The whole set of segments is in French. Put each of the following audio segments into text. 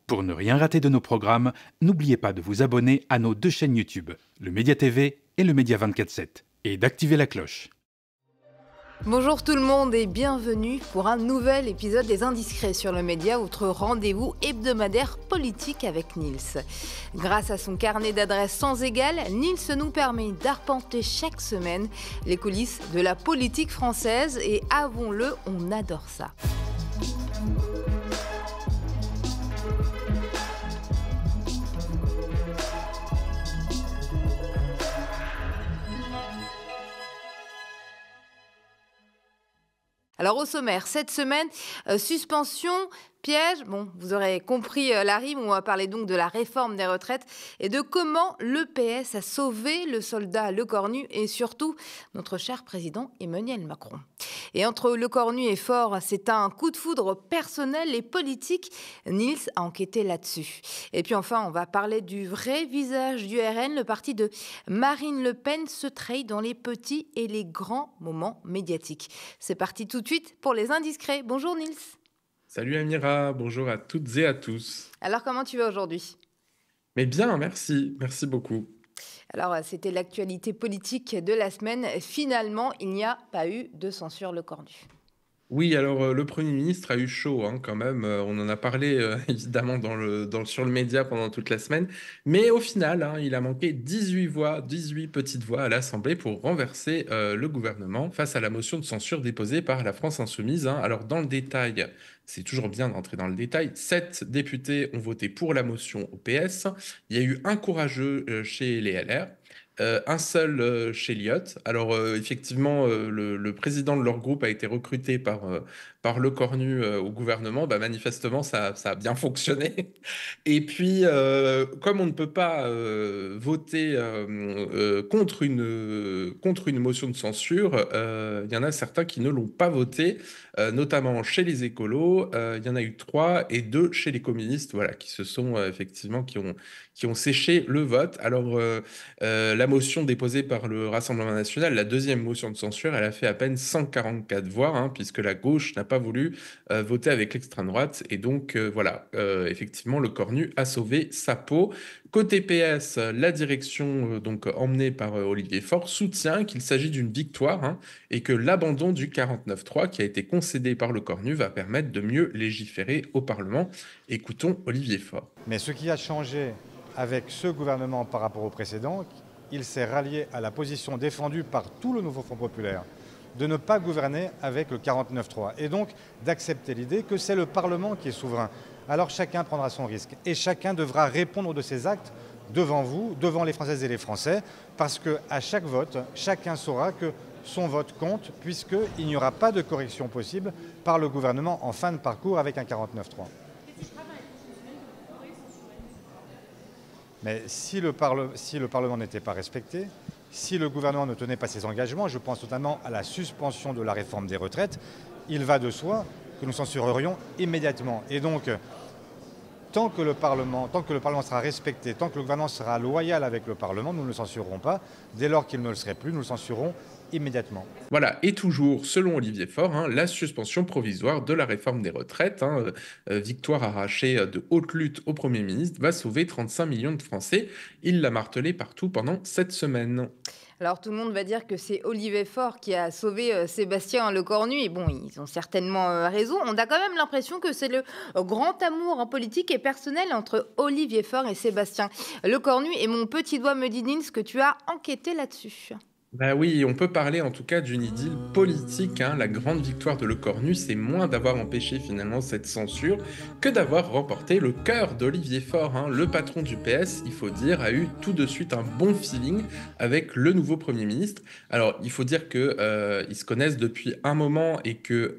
Pour ne rien rater de nos programmes, n'oubliez pas de vous abonner à nos deux chaînes YouTube, le Média TV et le Média 24/7, et d'activer la cloche. Bonjour tout le monde et bienvenue pour un nouvel épisode des Indiscrets sur le Média, votre rendez-vous hebdomadaire politique avec Nils. Grâce à son carnet d'adresses sans égal, Nils nous permet d'arpenter chaque semaine les coulisses de la politique française et avouons-le, on adore ça. Alors au sommaire, cette semaine, suspension, piège. Bon, vous aurez compris la rime, on va parler donc de la réforme des retraites et de comment le PS a sauvé le soldat Lecornu et surtout notre cher président Emmanuel Macron. Et entre Lecornu et Faure, c'est un coup de foudre personnel et politique. Nils a enquêté là-dessus. Et puis enfin, on va parler du vrai visage du RN. Le parti de Marine Le Pen se trahit dans les petits et les grands moments médiatiques. C'est parti tout de suite pour les Indiscrets. Bonjour Nils. Salut Amira, bonjour à toutes et à tous. Alors comment tu vas aujourd'hui ? Mais bien, merci beaucoup. Alors, c'était l'actualité politique de la semaine. Finalement, il n'y a pas eu de censure Lecornu. Oui, alors le Premier ministre a eu chaud quand même. On en a parlé évidemment sur le média pendant toute la semaine. Mais au final, il a manqué 18 voix, 18 petites voix à l'Assemblée pour renverser le gouvernement face à la motion de censure déposée par la France Insoumise. Alors dans le détail, c'est toujours bien d'entrer dans le détail. 7 députés ont voté pour la motion au PS. Il y a eu un courageux chez les LR. Un seul chez Lyot. Alors effectivement, le président de leur groupe a été recruté par Lecornu au gouvernement. Bah, manifestement, ça a bien fonctionné. Et puis, comme on ne peut pas voter contre une motion de censure, il y en a certains qui ne l'ont pas voté, notamment chez les écolos. Il y en a eu 3 et 2 chez les communistes, voilà, qui se sont effectivement qui ont séché le vote. Alors, la motion déposée par le Rassemblement national, la deuxième motion de censure, elle a fait à peine 144 voix, puisque la gauche n'a pas voulu voter avec l'extrême droite. Et donc, voilà, effectivement, Lecornu a sauvé sa peau. Côté PS, la direction, donc emmenée par Olivier Faure, soutient qu'il s'agit d'une victoire et que l'abandon du 49-3 qui a été concédé par Lecornu va permettre de mieux légiférer au Parlement. Écoutons Olivier Faure. Mais ce qui a changé avec ce gouvernement par rapport au précédent, il s'est rallié à la position défendue par tout le nouveau Front populaire de ne pas gouverner avec le 49-3 et donc d'accepter l'idée que c'est le Parlement qui est souverain. Alors chacun prendra son risque et chacun devra répondre de ses actes devant vous, devant les Françaises et les Français, parce qu'à chaque vote, chacun saura que son vote compte puisqu'il n'y aura pas de correction possible par le gouvernement en fin de parcours avec un 49-3. Mais si le Parlement n'était pas respecté, si le gouvernement ne tenait pas ses engagements, je pense notamment à la suspension de la réforme des retraites, il va de soi que nous censurerions immédiatement. Et donc, tant que le Parlement sera respecté, tant que le gouvernement sera loyal avec le Parlement, nous ne le censurerons pas. Dès lors qu'il ne le serait plus, nous le censurerons immédiatement. Voilà, et toujours, selon Olivier Faure, la suspension provisoire de la réforme des retraites, victoire arrachée de haute lutte au Premier ministre, va sauver 35 millions de Français. Il l'a martelé partout pendant cette semaine. Alors tout le monde va dire que c'est Olivier Faure qui a sauvé Sébastien Lecornu et bon, ils ont certainement raison. On a quand même l'impression que c'est le grand amour en politique et personnel entre Olivier Faure et Sébastien Lecornu. Et mon petit doigt me dit, Nils, que tu as enquêté là-dessus. Ben oui, on peut parler en tout cas d'une idylle politique. La grande victoire de Lecornu, c'est moins d'avoir empêché finalement cette censure que d'avoir remporté le cœur d'Olivier Faure. Le patron du PS, il faut dire, a eu tout de suite un bon feeling avec le nouveau Premier ministre. Alors, il faut dire que ils se connaissent depuis un moment et que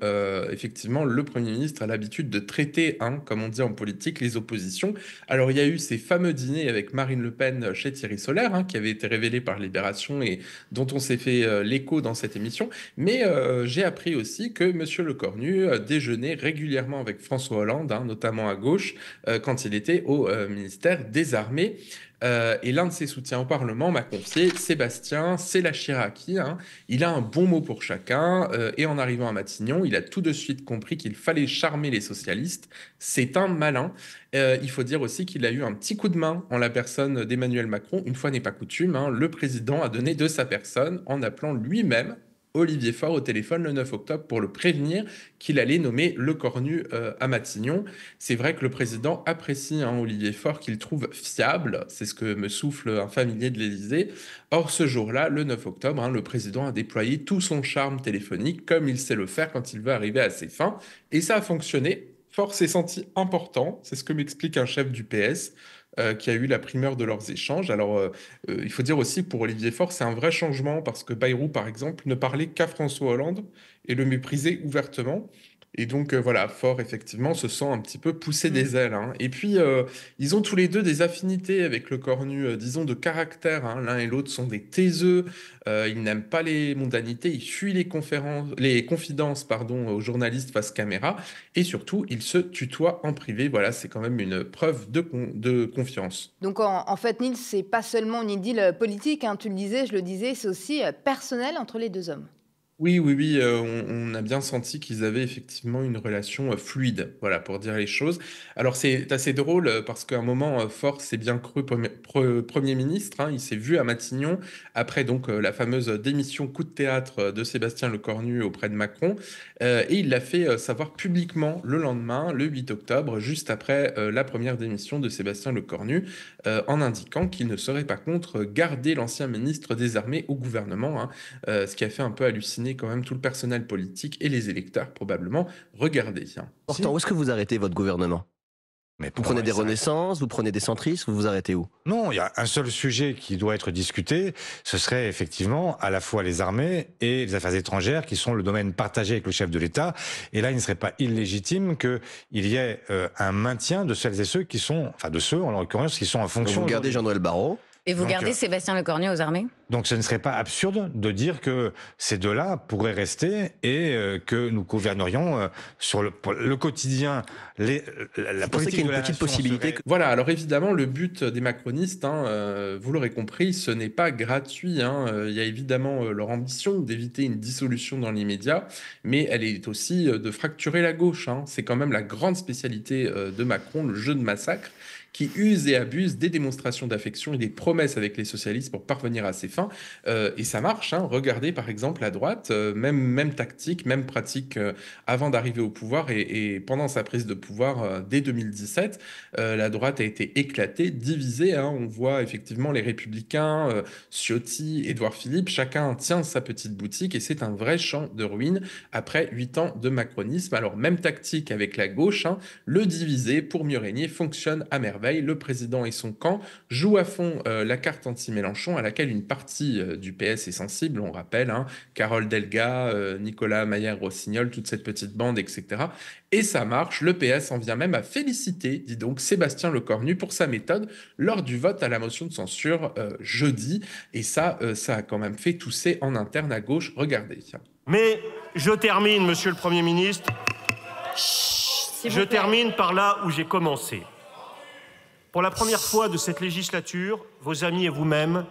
effectivement, le Premier ministre a l'habitude de traiter, comme on dit en politique, les oppositions. Alors, il y a eu ces fameux dîners avec Marine Le Pen chez Thierry Solaire, qui avaient été révélés par Libération et dont on s'est fait l'écho dans cette émission. Mais j'ai appris aussi que M. Lecornu déjeunait régulièrement avec François Hollande, notamment à gauche, quand il était au ministère des Armées. Et l'un de ses soutiens au Parlement m'a confié, Sébastien, c'est la Chiraki, hein. Il a un bon mot pour chacun. Et en arrivant à Matignon, il a tout de suite compris qu'il fallait charmer les socialistes. C'est un malin. Il faut dire aussi qu'il a eu un petit coup de main en la personne d'Emmanuel Macron. Une fois n'est pas coutume, hein, le président a donné de sa personne en appelant lui-même Olivier Faure au téléphone le 9 octobre pour le prévenir qu'il allait nommer Le Cornu à Matignon. C'est vrai que le président apprécie Olivier Faure, qu'il trouve fiable. C'est ce que me souffle un familier de l'Élysée. Or, ce jour-là, le 9 octobre, le président a déployé tout son charme téléphonique, comme il sait le faire quand il veut arriver à ses fins. Et ça a fonctionné. Faure s'est senti important. C'est ce que m'explique un chef du PS. Qui a eu la primeur de leurs échanges. Alors, il faut dire aussi que pour Olivier Faure, c'est un vrai changement parce que Bayrou, par exemple, ne parlait qu'à François Hollande et le méprisait ouvertement. Et donc, voilà, Faure, effectivement, se sent un petit peu poussé des ailes, hein. Et puis, ils ont tous les deux des affinités avec Le Cornu, disons, de caractère, hein. L'un et l'autre sont des taiseux. Ils n'aiment pas les mondanités. Ils fuient les confidences, aux journalistes face caméra. Et surtout, ils se tutoient en privé. Voilà, c'est quand même une preuve de confiance. Donc en fait, Nils, c'est pas seulement une idylle politique, hein, tu le disais, je le disais, c'est aussi personnel entre les deux hommes. Oui, on a bien senti qu'ils avaient effectivement une relation fluide, voilà, pour dire les choses. Alors c'est assez drôle parce qu'à un moment, Faure s'est bien cru Premier ministre, hein. Il s'est vu à Matignon après donc la fameuse démission coup de théâtre de Sébastien Lecornu auprès de Macron. Et il l'a fait savoir publiquement le lendemain, le 8 octobre, juste après la première démission de Sébastien Lecornu, en indiquant qu'il ne serait pas contre garder l'ancien ministre des Armées au gouvernement, hein. Ce qui a fait un peu halluciner quand même tout le personnel politique et les électeurs probablement. Regardez. Pourtant, où est-ce que vous arrêtez votre gouvernement? Vous prenez des renaissances, vous prenez des centristes, vous vous arrêtez où? Non, il y a un seul sujet qui doit être discuté, ce serait effectivement à la fois les armées et les affaires étrangères qui sont le domaine partagé avec le chef de l'État. Et là, il ne serait pas illégitime qu'il y ait un maintien de celles et ceux qui sont, enfin de ceux en l'occurrence, qui sont en fonction... Donc vous gardez Jean-Noël Barrot. Et vous gardez Sébastien Lecornu aux armées? Donc ce ne serait pas absurde de dire que ces deux-là pourraient rester et que nous gouvernerions sur le quotidien, la politique de la nation possibilité. Voilà, alors évidemment, le but des macronistes, vous l'aurez compris, ce n'est pas gratuit, hein. Il y a évidemment leur ambition d'éviter une dissolution dans l'immédiat, mais elle est aussi de fracturer la gauche, hein. C'est quand même la grande spécialité de Macron, le jeu de massacre, qui use et abuse des démonstrations d'affection et des promesses avec les socialistes pour parvenir à ses fins. Et ça marche, hein. Regardez par exemple à droite, même tactique, même pratique avant d'arriver au pouvoir et pendant sa prise de pouvoir dès 2017, la droite a été éclatée, divisée, hein. On voit effectivement les Républicains, Ciotti, Édouard Philippe, chacun tient sa petite boutique et c'est un vrai champ de ruines après 8 ans de macronisme. Alors même tactique avec la gauche, hein, le diviser pour mieux régner fonctionne à merveille. Le président et son camp jouent à fond la carte anti-Mélenchon à laquelle une partie du PS est sensible, on rappelle, hein, Carole Delga, Nicolas Maillère-Rossignol, toute cette petite bande, etc. Et ça marche, le PS en vient même à féliciter, dit donc Sébastien Lecornu pour sa méthode lors du vote à la motion de censure jeudi. Et ça a quand même fait tousser en interne à gauche, regardez. Mais je termine, monsieur le Premier ministre, je termine par là où j'ai commencé. Pour la première fois de cette législature, vos amis et vous-même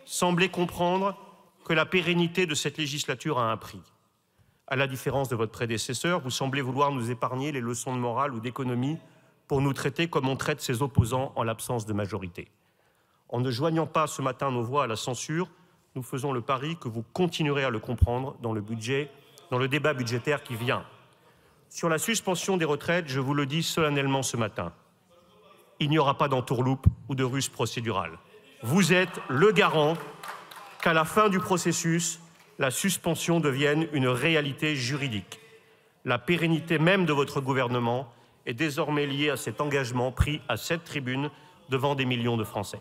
semblez comprendre que la pérennité de cette législature a un prix. À la différence de votre prédécesseur, vous semblez vouloir nous épargner les leçons de morale ou d'économie pour nous traiter comme on traite ses opposants en l'absence de majorité. En ne joignant pas ce matin nos voix à la censure, nous faisons le pari que vous continuerez à le comprendre dans le débat budgétaire qui vient. Sur la suspension des retraites, je vous le dis solennellement ce matin. Il n'y aura pas d'entourloupe ou de ruse procédurale. Vous êtes le garant qu'à la fin du processus, la suspension devienne une réalité juridique. La pérennité même de votre gouvernement est désormais liée à cet engagement pris à cette tribune devant des millions de Français.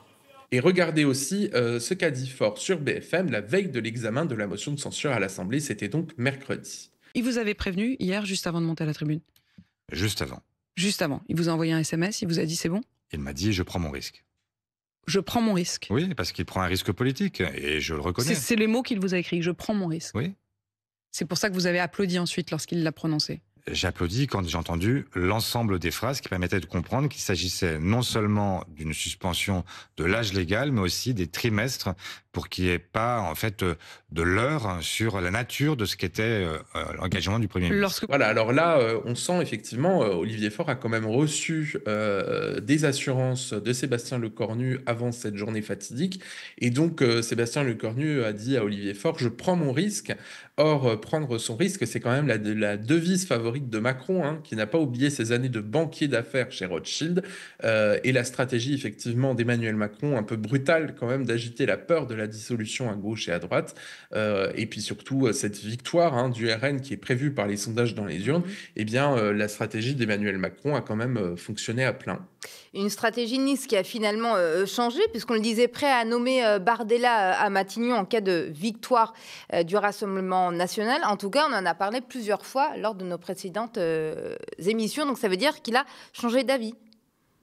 Et regardez aussi ce qu'a dit Faure sur BFM la veille de l'examen de la motion de censure à l'Assemblée, c'était donc mercredi. Il vous avait prévenu hier, juste avant de monter à la tribune? Juste avant. Juste avant. Il vous a envoyé un SMS, il vous a dit c'est bon? Il m'a dit je prends mon risque. Je prends mon risque. Oui, parce qu'il prend un risque politique, et je le reconnais. C'est les mots qu'il vous a écrits, je prends mon risque. Oui. C'est pour ça que vous avez applaudi ensuite lorsqu'il l'a prononcé. J'applaudis quand j'ai entendu l'ensemble des phrases qui permettaient de comprendre qu'il s'agissait non seulement d'une suspension de l'âge légal, mais aussi des trimestres pour qu'il n'y ait pas, en fait, de leurre sur la nature de ce qu'était l'engagement du Premier ministre. Voilà, alors là, on sent effectivement, Olivier Faure a quand même reçu des assurances de Sébastien Lecornu avant cette journée fatidique. Et donc, Sébastien Lecornu a dit à Olivier Faure, je prends mon risque. Or, prendre son risque, c'est quand même la devise favorite de Macron, hein, qui n'a pas oublié ses années de banquier d'affaires chez Rothschild, et la stratégie, effectivement, d'Emmanuel Macron, un peu brutale quand même, d'agiter la peur de la dissolution à gauche et à droite, et puis surtout cette victoire, hein, du RN qui est prévue par les sondages dans les urnes, eh bien, la stratégie d'Emmanuel Macron a quand même fonctionné à plein. Une stratégie Nice qui a finalement changé, puisqu'on le disait, prêt à nommer Bardella à Matignon en cas de victoire du Rassemblement national. En tout cas, on en a parlé plusieurs fois lors de nos précédentes émissions, donc ça veut dire qu'il a changé d'avis.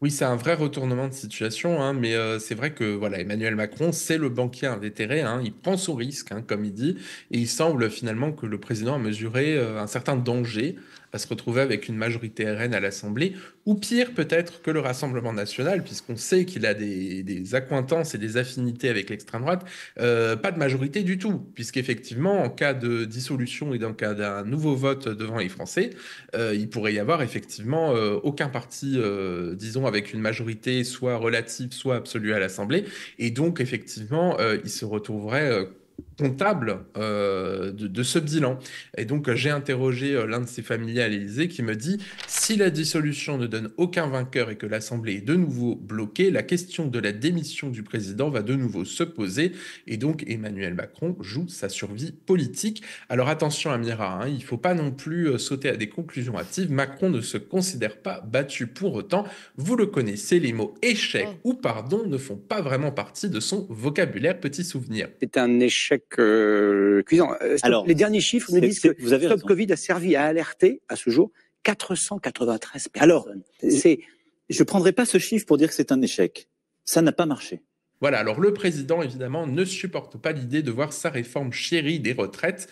Oui, c'est un vrai retournement de situation, hein, mais c'est vrai que voilà, Emmanuel Macron, c'est le banquier invétéré, hein, il prend son risque, hein, comme il dit, et il semble finalement que le président a mesuré un certain danger à se retrouver avec une majorité RN à l'Assemblée, ou pire peut-être que le Rassemblement national, puisqu'on sait qu'il a des accointances et des affinités avec l'extrême droite, pas de majorité du tout, puisqu'effectivement, en cas de dissolution et dans le cas d'un nouveau vote devant les Français, il pourrait y avoir effectivement aucun parti, disons, avec une majorité soit relative, soit absolue à l'Assemblée, et donc effectivement, il se retrouverait comptable de ce bilan. Et donc, j'ai interrogé l'un de ses familiers à l'Élysée qui me dit « Si la dissolution ne donne aucun vainqueur et que l'Assemblée est de nouveau bloquée, la question de la démission du président va de nouveau se poser. » Et donc, Emmanuel Macron joue sa survie politique. Alors, attention, Amira, hein, il ne faut pas non plus sauter à des conclusions hâtives. Macron ne se considère pas battu pour autant. Vous le connaissez, les mots « échec » ou « pardon » ne font pas vraiment partie de son vocabulaire. Petit souvenir. C'est un échec cuisant. Alors, les derniers chiffres nous disent que Stop Covid a servi à alerter, à ce jour, 493 personnes. Alors, je ne prendrai pas ce chiffre pour dire que c'est un échec. Ça n'a pas marché. Voilà, alors le président, évidemment, ne supporte pas l'idée de voir sa réforme chérie des retraites,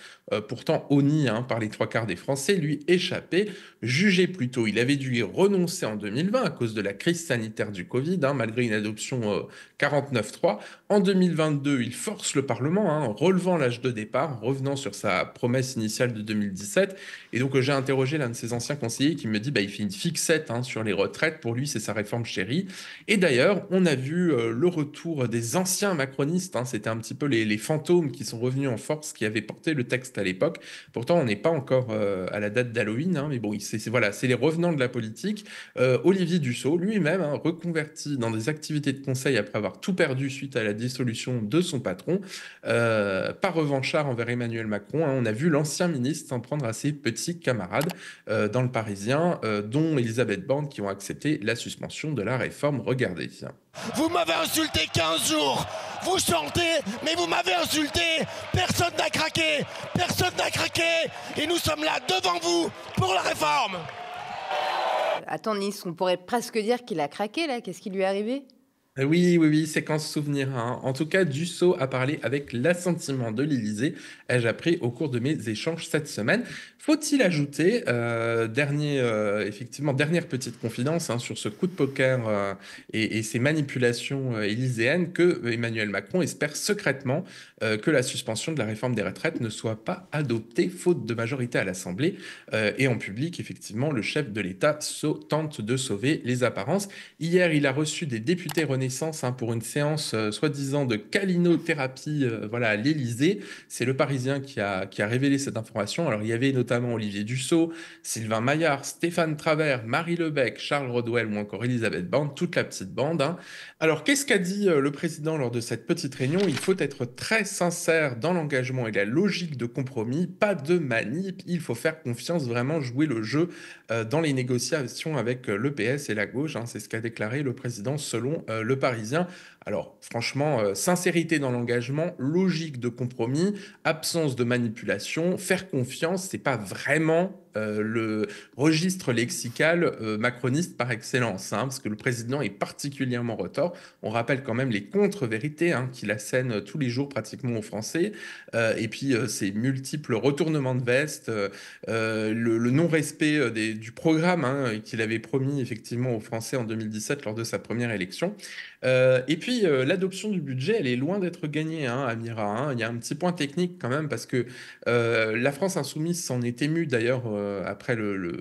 pourtant honnie par les 3/4 des Français, lui échapper. Jugé plutôt, il avait dû y renoncer en 2020 à cause de la crise sanitaire du Covid, malgré une adoption 49.3. En 2022, il force le Parlement, en relevant l'âge de départ, revenant sur sa promesse initiale de 2017. Et donc, j'ai interrogé l'un de ses anciens conseillers qui me dit il fait une fixette sur les retraites. Pour lui, c'est sa réforme chérie. Et d'ailleurs, on a vu le retour des anciens macronistes, c'était un petit peu les fantômes qui sont revenus en force, qui avaient porté le texte à l'époque. Pourtant, on n'est pas encore à la date d'Halloween, mais bon, c'est les revenants de la politique. Olivier Dussopt, lui-même, reconverti dans des activités de conseil après avoir tout perdu suite à la dissolution de son patron. Pas revanchard envers Emmanuel Macron, on a vu l'ancien ministre s'en prendre à ses petits camarades dans le Parisien, dont Elisabeth Borne, qui ont accepté la suspension de la réforme. Regardez. Vous m'avez insulté 15 jours, vous chantez, mais vous m'avez insulté, personne n'a craqué, et nous sommes là devant vous pour la réforme. Attends, Nice, on pourrait presque dire qu'il a craqué là, qu'est-ce qui lui est arrivé ? Oui, séquence souvenir. En tout cas, Dussopt a parlé avec l'assentiment de l'Élysée, ai-je appris au cours de mes échanges cette semaine. Faut-il ajouter, effectivement, dernière petite confidence sur ce coup de poker et ces manipulations élyséennes, que Emmanuel Macron espère secrètement que la suspension de la réforme des retraites ne soit pas adoptée, faute de majorité à l'Assemblée. Et en public, effectivement, le chef de l'État tente de sauver les apparences. Hier, il a reçu des députés Renaissance pour une séance soi-disant de calinothérapie à l'Élysée. C'est le Parisien qui a révélé cette information. Alors, il y avait notamment Olivier Dussopt, Sylvain Maillard, Stéphane Travert, Marie Lebec, Charles Rodwell ou encore Elisabeth Borne, toute la petite bande. Alors, qu'est-ce qu'a dit le président lors de cette petite réunion ? Il faut être très sincère dans l'engagement et la logique de compromis, pas de manip, il faut faire confiance, vraiment jouer le jeu dans les négociations avec le PS et la gauche. C'est ce qu'a déclaré le président selon le Parisien. Alors, franchement, sincérité dans l'engagement, logique de compromis, absence de manipulation, faire confiance, c'est pas vraiment le registre lexical macroniste par excellence, hein, parce que le président est particulièrement retors. On rappelle quand même les contre-vérités qu'il assène tous les jours pratiquement aux Français, et puis ces multiples retournements de veste, le non-respect du programme qu'il avait promis effectivement aux Français en 2017 lors de sa première élection. Et puis l'adoption du budget, elle est loin d'être gagnée, Amira. Il y a un petit point technique quand même, parce que la France insoumise s'en est émue d'ailleurs après le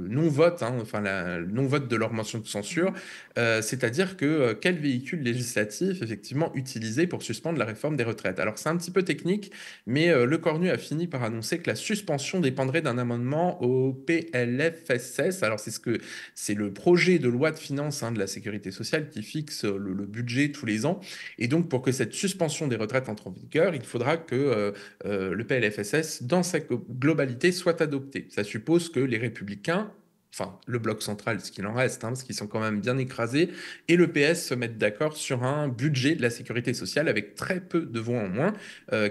non-vote, le non-vote de leur motion de censure, c'est-à-dire que quel véhicule législatif effectivement utilisé pour suspendre la réforme des retraites. Alors c'est un petit peu technique, mais le Cornu a fini par annoncer que la suspension dépendrait d'un amendement au PLFSS. Alors c'est le projet de loi de finances de la sécurité sociale qui fixe le budget tous les ans, et donc pour que cette suspension des retraites entre en vigueur, il faudra que le PLFSS dans sa globalité soit adopté. Ça suppose que les Républicains, enfin le bloc central, ce qu'il en reste, parce qu'ils sont quand même bien écrasés, et le PS se mettent d'accord sur un budget de la sécurité sociale avec très peu de voix en moins,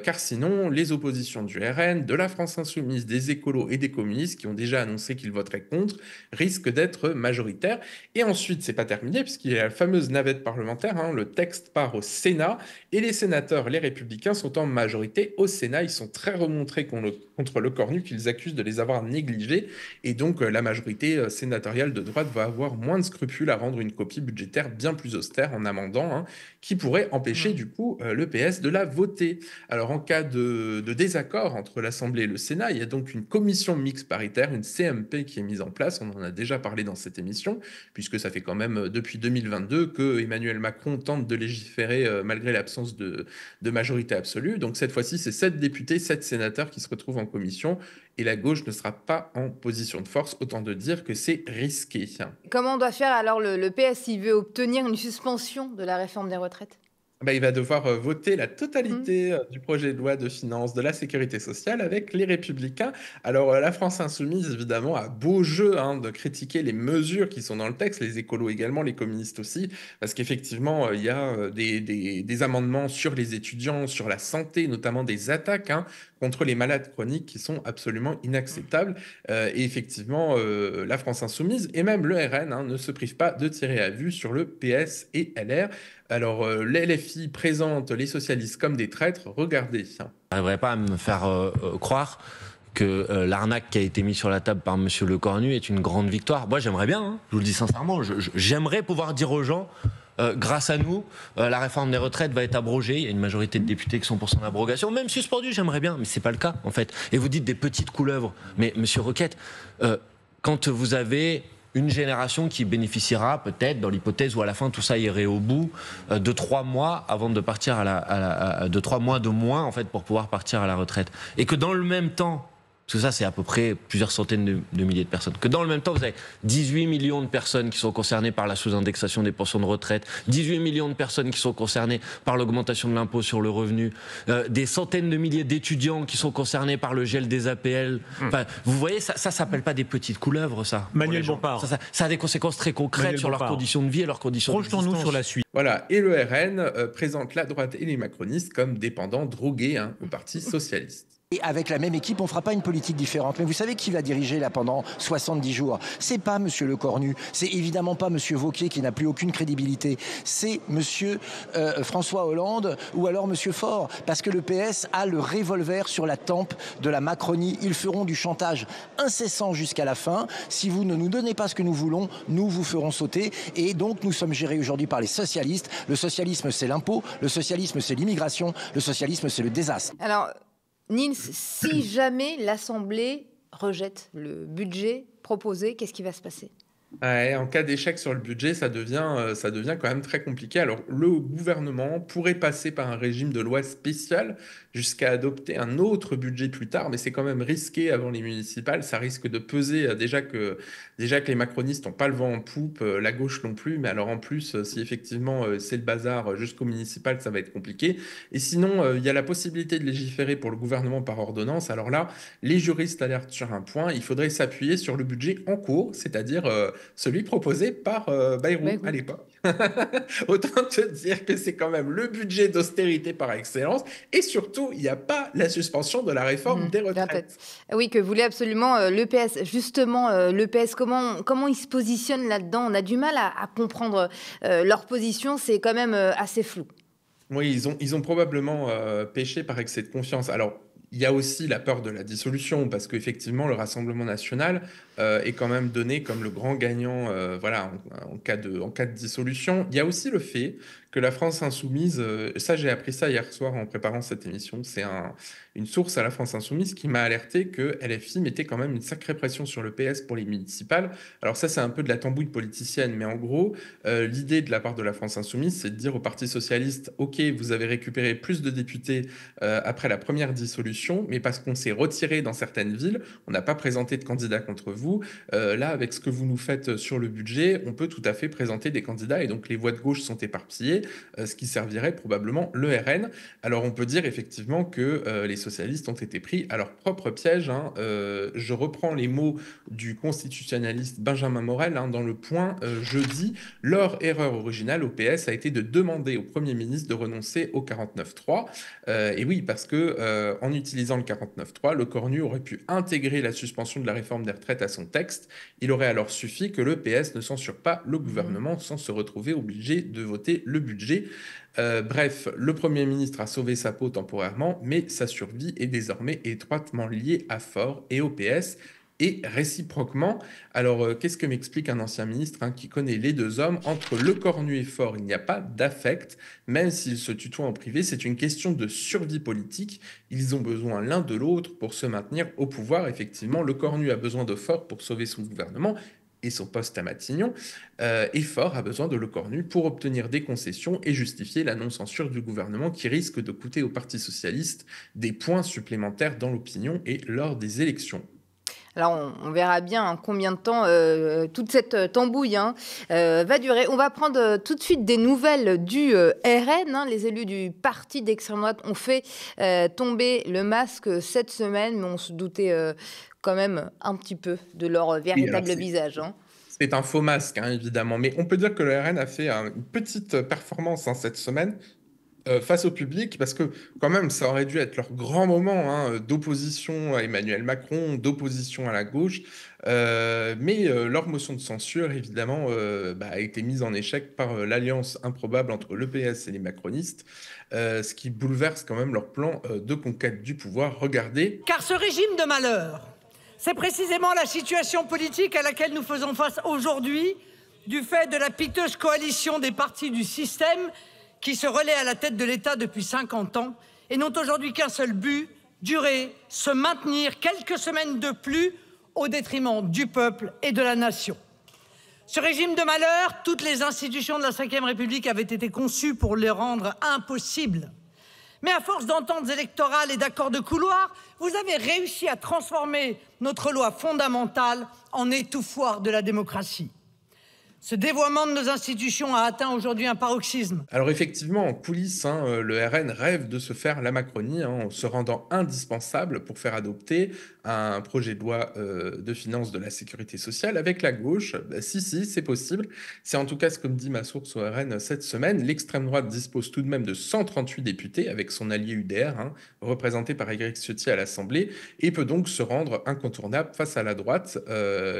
car sinon les oppositions du RN, de la France insoumise, des écolos et des communistes, qui ont déjà annoncé qu'ils voteraient contre, risquent d'être majoritaires. Et ensuite, c'est pas terminé, puisqu'il y a la fameuse navette parlementaire, le texte part au Sénat, et les sénateurs, les Républicains, sont en majorité au Sénat. Ils sont très remontrés contre le Cornu, qu'ils accusent de les avoir négligés, et donc la majorité sénatoriale de droite va avoir moins de scrupules à rendre une copie budgétaire bien plus austère en amendant, qui pourrait empêcher du coup le PS de la voter. Alors en cas de désaccord entre l'Assemblée et le Sénat, il y a donc une commission mixte paritaire, une CMP, qui est mise en place. On en a déjà parlé dans cette émission, puisque ça fait quand même depuis 2022 que Emmanuel Macron tente de légiférer malgré l'absence de majorité absolue. Donc cette fois-ci, c'est 7 députés, 7 sénateurs qui se retrouvent en commission, et la gauche ne sera pas en position de force, autant de dire que c'est risqué. Comment on doit faire alors le PS s'il veut obtenir une suspension de la réforme des retraites ? Il va devoir voter la totalité du projet de loi de finances de la sécurité sociale avec les Républicains. Alors la France insoumise, évidemment, a beau jeu de critiquer les mesures qui sont dans le texte, les écolos également, les communistes aussi, parce qu'effectivement, il y a des amendements sur les étudiants, sur la santé, notamment des attaques contre les malades chroniques qui sont absolument inacceptables. Et effectivement, la France insoumise et même le RN ne se privent pas de tirer à vue sur le PS et LR. Alors, l'LFI présente les socialistes comme des traîtres. Regardez. J'arriverai pas à me faire croire que l'arnaque qui a été mise sur la table par M. Le Cornu est une grande victoire. Moi, j'aimerais bien, je vous le dis sincèrement, j'aimerais pouvoir dire aux gens, grâce à nous, la réforme des retraites va être abrogée. Il y a une majorité de députés qui sont pour son abrogation. Même suspendue, j'aimerais bien, mais c'est pas le cas, en fait. Et vous dites des petites couleuvres. Mais, M. Roquette, quand vous avez une génération qui bénéficiera peut-être, dans l'hypothèse où à la fin tout ça irait au bout, de 3 mois avant de partir de 3 mois de moins en fait pour pouvoir partir à la retraite. Et que dans le même temps, parce que ça c'est à peu près plusieurs centaines de milliers de personnes, que dans le même temps vous avez 18 millions de personnes qui sont concernées par la sous-indexation des pensions de retraite, 18 millions de personnes qui sont concernées par l'augmentation de l'impôt sur le revenu, des centaines de milliers d'étudiants qui sont concernés par le gel des APL. Enfin, vous voyez, ça s'appelle pas des petites couleuvres, ça. Manuel Bompard. Ça a des conséquences très concrètes sur leurs conditions de vie et leurs conditions d'existence. Projetons-nous sur la suite. Voilà, et le RN présente la droite et les macronistes comme dépendants drogués au Parti socialiste. Et avec la même équipe, on ne fera pas une politique différente. Mais vous savez qui va diriger là pendant 70 jours? C'est pas Monsieur Le Cornu, c'est évidemment pas Monsieur Wauquiez qui n'a plus aucune crédibilité. C'est Monsieur François Hollande ou alors Monsieur Faure, parce que le PS a le revolver sur la tempe de la Macronie. Ils feront du chantage incessant jusqu'à la fin. Si vous ne nous donnez pas ce que nous voulons, nous vous ferons sauter. Et donc nous sommes gérés aujourd'hui par les socialistes. Le socialisme, c'est l'impôt. Le socialisme, c'est l'immigration. Le socialisme, c'est le désastre. Alors, Nils, si jamais l'Assemblée rejette le budget proposé, qu'est-ce qui va se passer ? En cas d'échec sur le budget, ça devient quand même très compliqué. Alors, le gouvernement pourrait passer par un régime de loi spéciale jusqu'à adopter un autre budget plus tard, mais c'est quand même risqué avant les municipales. Ça risque de peser déjà que les macronistes n'ont pas le vent en poupe, la gauche non plus, mais alors en plus, si effectivement c'est le bazar jusqu'au municipal, ça va être compliqué. Et sinon, il y a la possibilité de légiférer pour le gouvernement par ordonnance. Alors là, les juristes alertent sur un point, il faudrait s'appuyer sur le budget en cours, c'est-à-dire celui proposé par Bayrou à l'époque. Autant te dire que c'est quand même le budget d'austérité par excellence. Et surtout, il n'y a pas la suspension de la réforme des retraites. Oui, que voulait absolument l'EPS. Justement, l'EPS, comment ils se positionnent là-dedans? On a du mal à comprendre leur position. C'est quand même assez flou. Oui, ils ont probablement péché par excès de confiance. Alors, il y a aussi la peur de la dissolution, parce qu'effectivement, le Rassemblement national est quand même donné comme le grand gagnant voilà, en cas de dissolution. Il y a aussi le fait que la France insoumise, ça j'ai appris ça hier soir en préparant cette émission, c'est une source à la France insoumise qui m'a alerté que LFI mettait quand même une sacrée pression sur le PS pour les municipales. Alors ça, c'est un peu de la tambouille politicienne, mais en gros, l'idée de la part de la France insoumise, c'est de dire au Parti socialiste, ok, vous avez récupéré plus de députés après la première dissolution, mais parce qu'on s'est retiré dans certaines villes, on n'a pas présenté de candidats contre vous. Là, avec ce que vous nous faites sur le budget, on peut tout à fait présenter des candidats, et donc les voix de gauche sont éparpillées, ce qui servirait probablement le RN. Alors on peut dire effectivement que les socialistes ont été pris à leur propre piège. Je reprends les mots du constitutionnaliste Benjamin Morel dans Le Point jeudi. Leur erreur originale au PS a été de demander au Premier ministre de renoncer au 49.3. Et oui, parce que en utilisant le 49.3, le Cornu aurait pu intégrer la suspension de la réforme des retraites à son texte. Il aurait alors suffi que le PS ne censure pas le gouvernement sans se retrouver obligé de voter le budget. Bref, le Premier ministre a sauvé sa peau temporairement, mais sa survie est désormais étroitement liée à Faure et au PS, et réciproquement. Alors, qu'est-ce que m'explique un ancien ministre qui connaît les deux hommes? Entre Le Cornu et Faure, il n'y a pas d'affect, même s'ils se tutoient en privé, c'est une question de survie politique. Ils ont besoin l'un de l'autre pour se maintenir au pouvoir. Effectivement, Le Cornu a besoin de Faure pour sauver son gouvernement et son poste à Matignon, et Faure a besoin de Le Cornu pour obtenir des concessions et justifier la non-censure du gouvernement qui risque de coûter au Parti socialiste des points supplémentaires dans l'opinion et lors des élections. Alors, on verra bien combien de temps toute cette tambouille va durer. On va prendre tout de suite des nouvelles du RN. Les élus du parti d'extrême droite ont fait tomber le masque cette semaine, mais on se doutait quand même un petit peu de leur véritable visage. C'est un faux masque, évidemment. Mais on peut dire que le RN a fait une petite performance cette semaine face au public, parce que quand même, ça aurait dû être leur grand moment d'opposition à Emmanuel Macron, d'opposition à la gauche. Mais leur motion de censure, évidemment, a été mise en échec par l'alliance improbable entre le PS et les macronistes, ce qui bouleverse quand même leur plan de conquête du pouvoir. Regardez. Car ce régime de malheur, c'est précisément la situation politique à laquelle nous faisons face aujourd'hui, du fait de la piteuse coalition des partis du système qui se relaient à la tête de l'État depuis 50 ans et n'ont aujourd'hui qu'un seul but, durer, se maintenir quelques semaines de plus au détriment du peuple et de la nation. Ce régime de malheur, toutes les institutions de la Ve République avaient été conçues pour le rendre impossible. Mais à force d'ententes électorales et d'accords de couloir, vous avez réussi à transformer notre loi fondamentale en étouffoir de la démocratie. Ce dévoiement de nos institutions a atteint aujourd'hui un paroxysme. Alors effectivement, en coulisses, le RN rêve de se faire la Macronie en se rendant indispensable pour faire adopter un projet de loi de finances de la sécurité sociale avec la gauche. Si, c'est possible. C'est en tout cas ce que me dit ma source au RN cette semaine. L'extrême droite dispose tout de même de 138 députés avec son allié UDR, représenté par Éric Ciotti à l'Assemblée, et peut donc se rendre incontournable face à la droite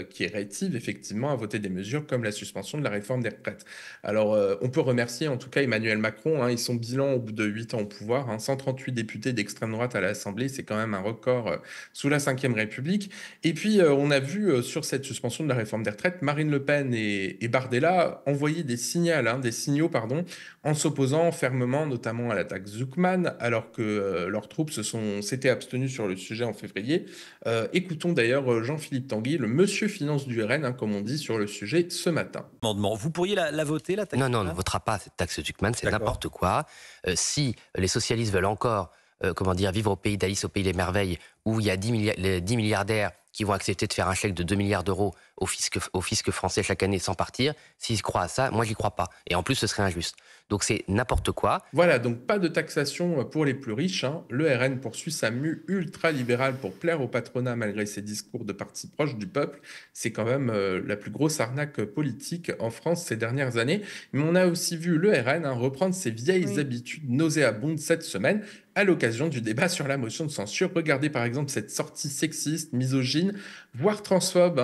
qui est rétive effectivement à voter des mesures comme la suspension de la réforme des retraites. Alors, on peut remercier en tout cas Emmanuel Macron et son bilan au bout de 8 ans au pouvoir. 138 députés d'extrême droite à l'Assemblée, c'est quand même un record sous la Ve République. Et puis, on a vu sur cette suspension de la réforme des retraites, Marine Le Pen et Bardella envoyer des signaux, en s'opposant fermement, notamment à l'attaque Zuckman, alors que leurs troupes s'étaient abstenues sur le sujet en février. Écoutons d'ailleurs Jean-Philippe Tanguy, le monsieur finance du RN, comme on dit, sur le sujet ce matin. Vous pourriez la voter, la taxe? Non, on ne votera pas cette taxe Zuckman, c'est n'importe quoi. Si les socialistes veulent encore vivre au pays d'Alice, au pays des merveilles, où il y a 10 milliardaires qui vont accepter de faire un chèque de 2 milliards d'euros au fisc français chaque année sans partir, s'ils croient à ça, moi j'y crois pas. Et en plus, ce serait injuste. Donc c'est n'importe quoi. Voilà, donc pas de taxation pour les plus riches. Le RN poursuit sa mue ultra-libérale pour plaire au patronat malgré ses discours de parti proche du peuple. C'est quand même la plus grosse arnaque politique en France ces dernières années. Mais on a aussi vu le RN reprendre ses vieilles habitudes nauséabondes cette semaine à l'occasion du débat sur la motion de censure. Regardez par exemple cette sortie sexiste, misogyne, voire transphobe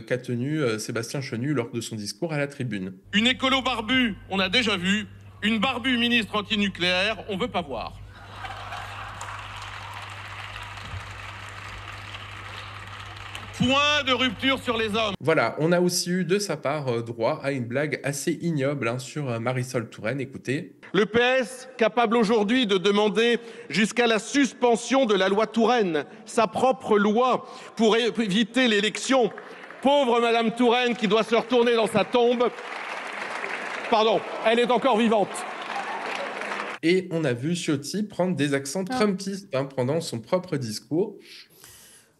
qu'a tenue Sébastien Chenu lors de son discours à la tribune. Une écolo barbue, on a déjà vu. Une barbue ministre antinucléaire, on veut pas voir. Point de rupture sur les hommes. Voilà, on a aussi eu de sa part droit à une blague assez ignoble sur Marisol Touraine. Écoutez. Le PS, capable aujourd'hui de demander jusqu'à la suspension de la loi Touraine, sa propre loi, pour éviter l'élection. Pauvre Madame Touraine qui doit se retourner dans sa tombe. Pardon, elle est encore vivante. Et on a vu Ciotti prendre des accents trumpistes pendant son propre discours.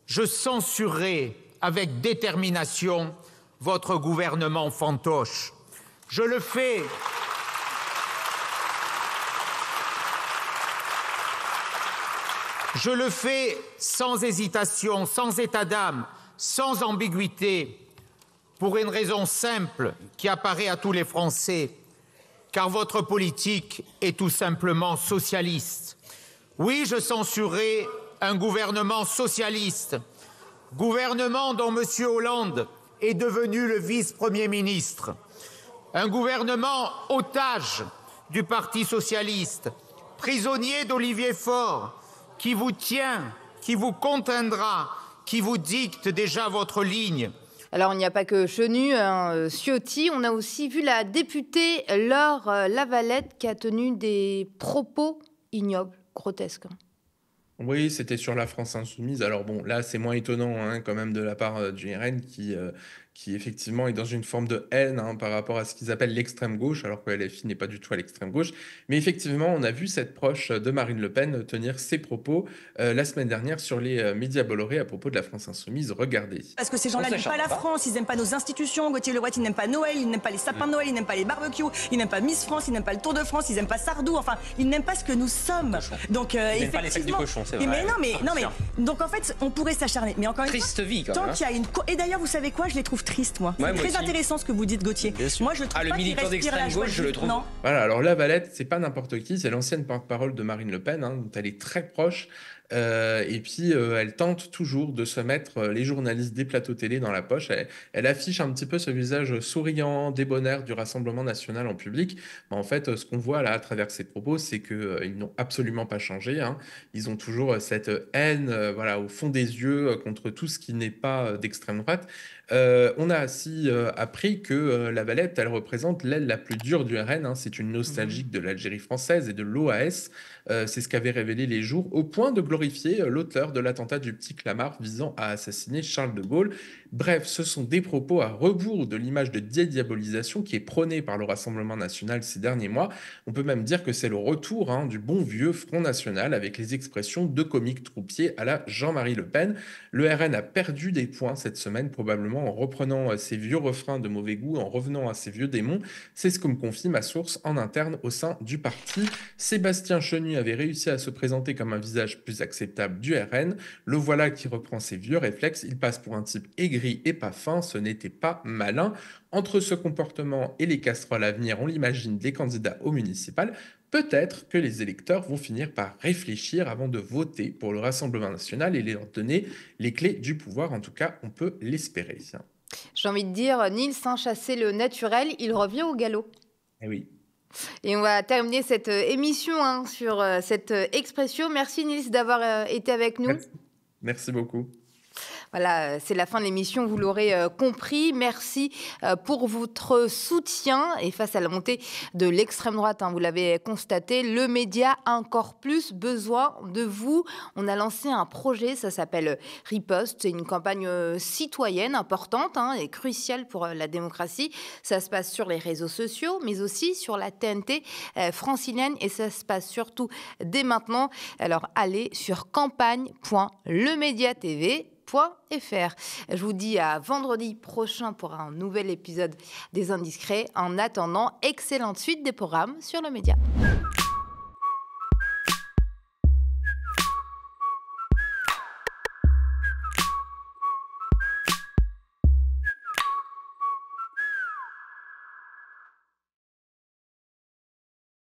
Je censurerai avec détermination votre gouvernement fantoche. Je le fais. Je le fais sans hésitation, sans état d'âme, sans ambiguïté, pour une raison simple qui apparaît à tous les Français, car votre politique est tout simplement socialiste. Oui, je censurerai un gouvernement socialiste, gouvernement dont M. Hollande est devenu le vice-premier ministre, un gouvernement otage du Parti socialiste, prisonnier d'Olivier Faure, qui vous tient, qui vous contraindra, qui vous dicte déjà votre ligne. Alors, il n'y a pas que Chenu, Ciotti. On a aussi vu la députée Laure Lavalette qui a tenu des propos ignobles, grotesques. Oui, c'était sur la France Insoumise. Alors bon, là, c'est moins étonnant quand même de la part du RN qui effectivement est dans une forme de haine par rapport à ce qu'ils appellent l'extrême gauche, alors que LFI n'est pas du tout à l'extrême gauche. Mais effectivement, on a vu cette proche de Marine Le Pen tenir ses propos la semaine dernière sur les médias Bolloré à propos de la France Insoumise. Regardez. Parce que ces gens-là n'aiment pas la France, ils n'aiment pas nos institutions. Gauthier Lebret, il n'aime pas Noël, il n'aime pas les sapins de Noël, il n'aime pas les barbecues, il n'aime pas Miss France, il n'aime pas le Tour de France, il n'aime pas Sardou, enfin, il n'aime pas ce que nous sommes. Donc, il n'aime pas les fêtes du cochon, c'est vrai. Mais non, mais donc en fait, on pourrait s'acharner. Mais encore une triste fois, vie, quand tant même. qu'il y a une. Et d'ailleurs, vous savez quoi, je les trouve tristes, moi. Ouais, c'est très intéressant ce que vous dites, Gauthier. Moi, je trouve le pas militant d'extrême gauche, je le trouve. Non. Voilà, alors Lavalette, c'est pas n'importe qui, c'est l'ancienne porte-parole de Marine Le Pen, dont elle est très proche. Et puis, elle tente toujours de se mettre les journalistes des plateaux télé dans la poche. Elle affiche un petit peu ce visage souriant, débonnaire du Rassemblement national en public. Mais en fait, ce qu'on voit là à travers ses propos, c'est qu'ils n'ont absolument pas changé. Ils ont toujours cette haine au fond des yeux contre tout ce qui n'est pas d'extrême droite. On a aussi appris que Lavalette, elle représente l'aile la plus dure du RN. C'est une nostalgique de l'Algérie française et de l'OAS. C'est ce qu'avaient révélé Les Jours, au point de glorifier l'auteur de l'attentat du Petit Clamart visant à assassiner Charles de Gaulle. Bref, ce sont des propos à rebours de l'image de dédiabolisation qui est prônée par le Rassemblement national ces derniers mois. On peut même dire que c'est le retour du bon vieux Front national avec les expressions de comiques troupiers à la Jean-Marie Le Pen. Le RN a perdu des points cette semaine, probablement en reprenant ses vieux refrains de mauvais goût, en revenant à ses vieux démons. C'est ce que me confie ma source en interne au sein du parti. Sébastien Chenu avait réussi à se présenter comme un visage plus acceptable du RN. Le voilà qui reprend ses vieux réflexes. Il passe pour un type aigri et pas fin. Ce n'était pas malin. Entre ce comportement et les casseroles à venir, on l'imagine, des candidats au municipal, peut-être que les électeurs vont finir par réfléchir avant de voter pour le Rassemblement national et leur donner les clés du pouvoir. En tout cas, on peut l'espérer. J'ai envie de dire, Nils, chasser le naturel, il revient au galop. Eh oui. Et on va terminer cette émission sur cette expression. Merci Nils d'avoir été avec nous. Merci beaucoup. Voilà, c'est la fin de l'émission, vous l'aurez compris. Merci pour votre soutien. Et face à la montée de l'extrême droite, vous l'avez constaté, le média a encore plus besoin de vous. On a lancé un projet, ça s'appelle Riposte. C'est une campagne citoyenne importante et cruciale pour la démocratie. Ça se passe sur les réseaux sociaux, mais aussi sur la TNT francilienne. Et ça se passe surtout dès maintenant. Alors, allez sur campagne.lemediatv.fr. Je vous dis à vendredi prochain pour un nouvel épisode des Indiscrets. En attendant, excellente suite des programmes sur le Média.